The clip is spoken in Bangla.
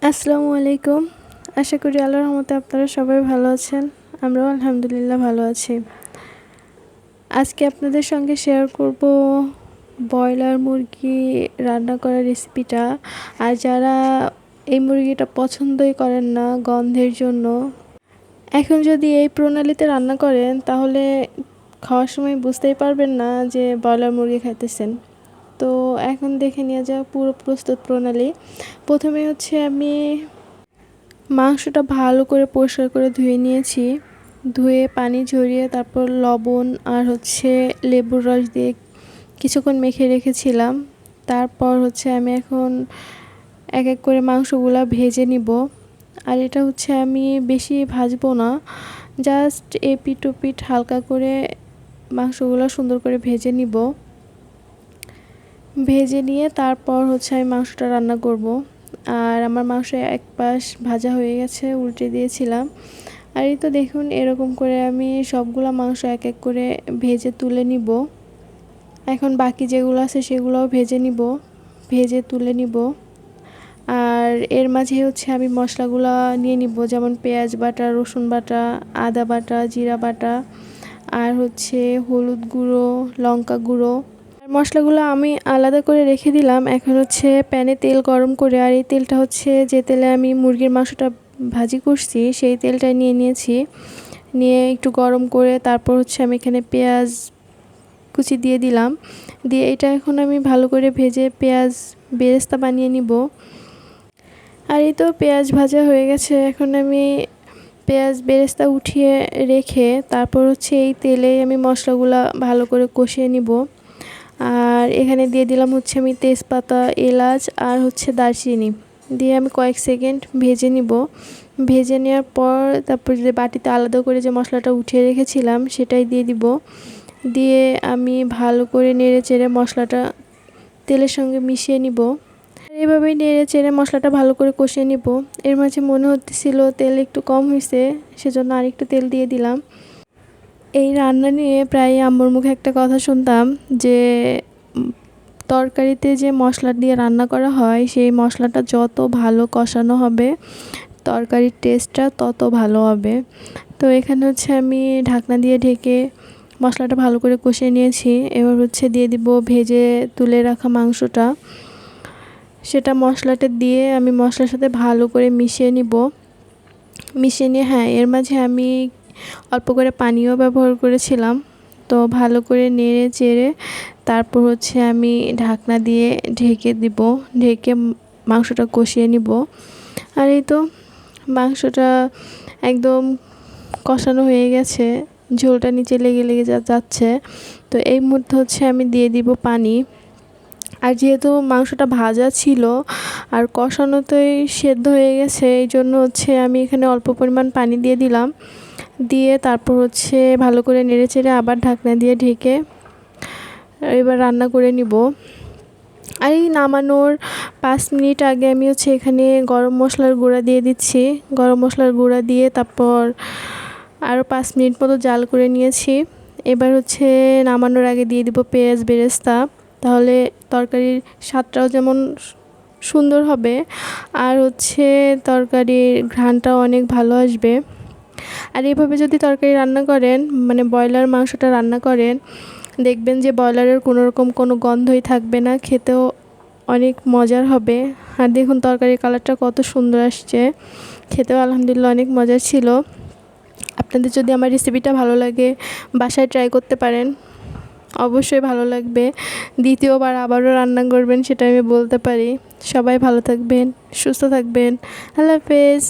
আসসালামু আলাইকুম। আশা করি আল্লাহর রহমতে আপনারা সবাই ভালো আছেন। আমরাও আলহামদুলিল্লাহ ভালো আছি। আজকে আপনাদের সঙ্গে শেয়ার করব ব্রয়লার মুরগি রান্না করার রেসিপিটা। আর যারা এই মুরগিটা পছন্দই করেন না গন্ধের জন্য, এখন যদি এই প্রণালীতে রান্না করেন তাহলে খাওয়ার সময় বুঝতেই পারবেন না যে ব্রয়লার মুরগি খাইতেছেন। তো এখন দেখে নেওয়া যাক পুরো প্রস্তুত প্রণালী। প্রথমে হচ্ছে আমি মাংসটা ভালো করে পরিষ্কার করে ধুয়ে নিয়েছি। ধুয়ে পানি ঝরিয়ে তারপর লবণ আর হচ্ছে লেবুর রস দিয়ে কিছুক্ষণ মেখে রেখেছিলাম। তারপর হচ্ছে আমি এখন এক এক করে মাংসগুলা ভেজে নিব। আর এটা হচ্ছে আমি বেশি ভাজবো না, জাস্ট এপিট ওপিট হালকা করে মাংসগুলো সুন্দর করে ভেজে নিব। ভেজে নিয়ে তারপর হচ্ছে আমি মাংসটা রান্না করব। আর আমার মাংস এক পাশ ভাজা হয়ে গেছে, উল্টে দিয়েছিলাম। আর এই তো দেখুন এরকম করে আমি সবগুলো মাংস এক এক করে ভেজে তুলে নিব। এখন বাকি যেগুলো আছে সেগুলোও ভেজে তুলে নিব। আর এর মাঝে হচ্ছে আমি মশলাগুলো নিয়ে নিব, যেমন পেঁয়াজ বাটা, রসুন বাটা, আদা বাটা, জিরা বাটা, আর হচ্ছে হলুদ গুঁড়ো, লঙ্কা গুঁড়ো। মশলাগুলো আমি আলাদা করে রেখে দিলাম। এখন হচ্ছে প্যানে তেল গরম করে, আর এই তেলটা হচ্ছে যে তেলে আমি মুরগির মাংসটা ভাজি করছি সেই তেলটা নিয়ে নিয়েছি। নিয়ে একটু গরম করে তারপর হচ্ছে আমি এখানে পেঁয়াজ কুচি দিয়ে দিলাম। দিয়ে এটা এখন আমি ভালো করে ভেজে পেঁয়াজ বেরেস্তা বানিয়ে নিব। আর এই তো পেঁয়াজ ভাজা হয়ে গেছে। এখন আমি পেঁয়াজ বেরেস্তা উঠিয়ে রেখে তারপর হচ্ছে এই তেলে আমি মশলাগুলো ভালো করে কষিয়ে নিব। আর এখানে দিয়ে দিলাম হচ্ছে আমি তেজপাতা, এলাচ আর হচ্ছে দারচিনি দিয়ে আমি কয়েক সেকেন্ড ভেজে নিব। ভেজে নেওয়ার পর তারপর যে বাটিতে আলাদা করে যে মশলাটা উঠিয়ে রেখেছিলাম সেটাই দিয়ে দিব। দিয়ে আমি ভালো করে নেড়ে চেড়ে মশলাটা তেলের সঙ্গে মিশিয়ে নিব। এভাবেই নেড়ে চেড়ে মশলাটা ভালো করে কষিয়ে নিব। এর মাঝে মনে হচ্ছিল তেল একটু কম হয়েছে, সেজন্য আরেকটু তেল দিয়ে দিলাম। এই রান্না নিয়ে প্রায় আম্মুর মুখে একটা কথা শুনতাম যে তরকারিতে যে মশলা দিয়ে রান্না করা হয় সেই মশলাটা যত ভালো কষানো হবে তরকারির টেস্টটা তত ভালো হবে। তো এখানে হচ্ছে আমি ঢাকনা দিয়ে ঢেকে মশলাটা ভালো করে কষিয়ে নিয়েছি। এবার হচ্ছে দিয়ে দিব ভেজে তুলে রাখা মাংসটা। সেটা মশলাটা দিয়ে আমি মশলার সাথে ভালো করে মিশিয়ে নিব। মিশিয়ে নিয়ে এর মাঝে আমি অল্প করে পানিও ব্যবহার করেছিলাম। তো ভালো করে নেড়ে চেড়ে তারপর হচ্ছে আমি ঢাকনা দিয়ে ঢেকে দিব। ঢেকে মাংসটা কষিয়ে নিব। আর এই তো মাংসটা একদম কষানো হয়ে গেছে, ঝোলটা নিচে লেগে লেগে যাচ্ছে। তো এই মুহূর্তে হচ্ছে আমি দিয়ে দিব পানি। আর যেহেতু মাংসটা ভাজা ছিল আর কষানোতেই সেদ্ধ হয়ে গেছে, এই জন্য হচ্ছে আমি এখানে অল্প পরিমাণ পানি দিয়ে দিলাম। দিয়ে তারপর হচ্ছে ভালো করে নেড়েচেড়ে আবার ঢাকনা দিয়ে ঢেকে এবার রান্না করে নিব। আর এই নামানোর 5 মিনিট আগে আমি হচ্ছে এখানে গরম মশলার গুঁড়া দিয়ে দিচ্ছি। গরম মশলার গুঁড়া দিয়ে তারপর আরও 5 মিনিট মতো জাল করে নিয়েছি। এবার হচ্ছে নামানোর আগে দিয়ে দিব পেঁয়াজ বেরেস্তা, তাহলে তরকারির স্বাদটাও যেমন সুন্দর হবে আর হচ্ছে তরকারির ঘ্রাণটাও অনেক ভালো আসবে। আর এইভাবে যদি তরকারি রান্না করেন, মানে ব্রয়লার মাংসটা রান্না করেন, দেখবেন যে ব্রয়লারের কোনোরকম কোনো গন্ধই থাকবে না, খেতেও অনেক মজার হবে। আর দেখুন তরকারির কালারটা কত সুন্দর আসছে, খেতেও আলহামদুলিল্লাহ অনেক মজার ছিল। আপনাদের যদি আমার রেসিপিটা ভালো লাগে বাসায় ট্রাই করতে পারেন, অবশ্যই ভালো লাগবে। দ্বিতীয়বার আবারও রান্না করবেন সেটা আমি বলতে পারি। সবাই ভালো থাকবেন, সুস্থ থাকবেন। আল্লাহ হাফেজ।